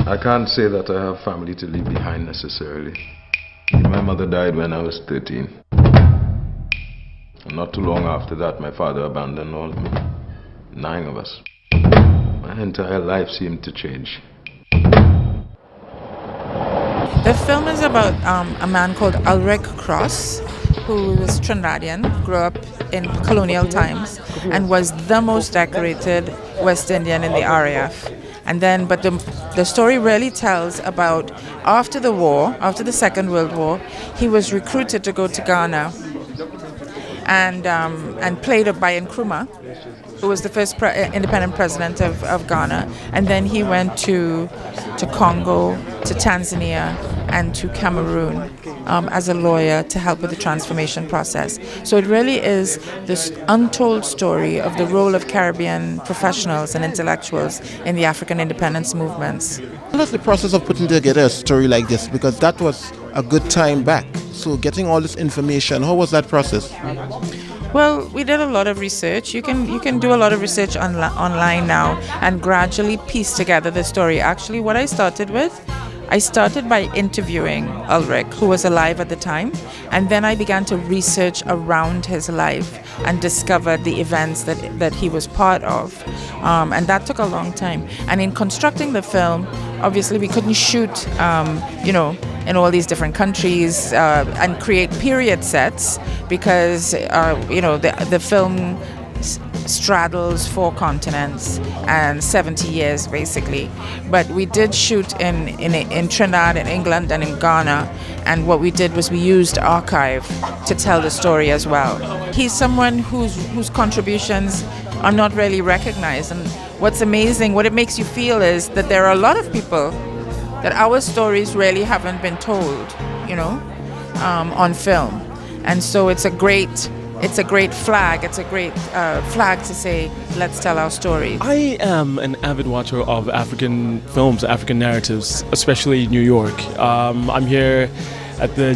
I can't say that I have family to leave behind necessarily. My mother died when I was 13. And not too long after that, my father abandoned all of me. 9 of us. My entire life seemed to change. The film is about a man called Ulric Cross, who was Trinidadian, grew up in colonial times, and was the most decorated West Indian in the RAF. And then, but the story really tells about after the war, after the Second World War, he was recruited to go to Ghana and played by Nkrumah, who was the first independent president of Ghana. And then he went to Congo, to Tanzania, and to Cameroon as a lawyer to help with the transformation process. So it really is this untold story of the role of Caribbean professionals and intellectuals in the African independence movements. What's the process of putting together a story like this? Because that was a good time back. So getting all this information, how was that process? Well, we did a lot of research. You can do a lot of research online now and gradually piece together the story. Actually, what I started by interviewing Ulric, who was alive at the time, and then I began to research around his life and discovered the events that he was part of. And that took a long time. And in constructing the film, obviously we couldn't shoot, in all these different countries and create period sets because, the film straddles 4 continents and 70 years basically. But we did shoot in Trinidad, in England, and in Ghana. And what we did was we used archive to tell the story as well. He's someone whose contributions are not really recognized. And what's amazing, what it makes you feel is that there are a lot of people that our stories really haven't been told, on film. And so it's a great flag. It's a great flag to say, let's tell our stories. I am an avid watcher of African films, African narratives, especially New York. I'm here at the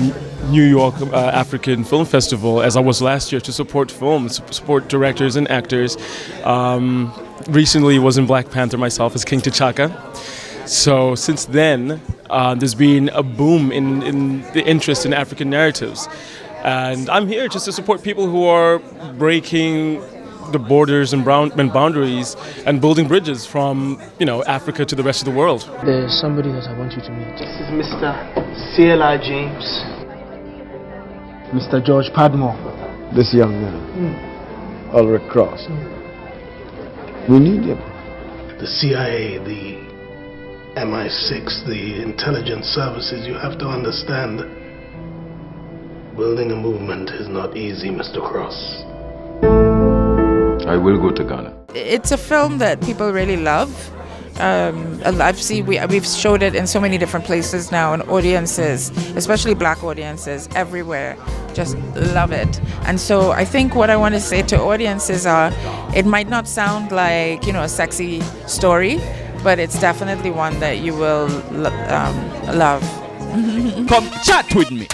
New York African Film Festival, as I was last year, to support films, support directors and actors. Recently was in Black Panther myself as King T'Chaka. So since then, there's been a boom in the interest in African narratives. And I'm here just to support people who are breaking the borders and boundaries and building bridges from, Africa to the rest of the world. There's somebody that I want you to meet. This is Mr. C.L.I. James. Mr. George Padmore. This young man, Ulric Cross. We need him. The CIA, the MI6, the intelligence services, you have to understand, building a movement is not easy, Mr. Cross. I will go to Ghana. It's a film that people really love. We've showed it in so many different places now, and audiences, especially black audiences everywhere, just love it. And so I think what I want to say to audiences are, it might not sound like, a sexy story, but it's definitely one that you will love. Come chat with me.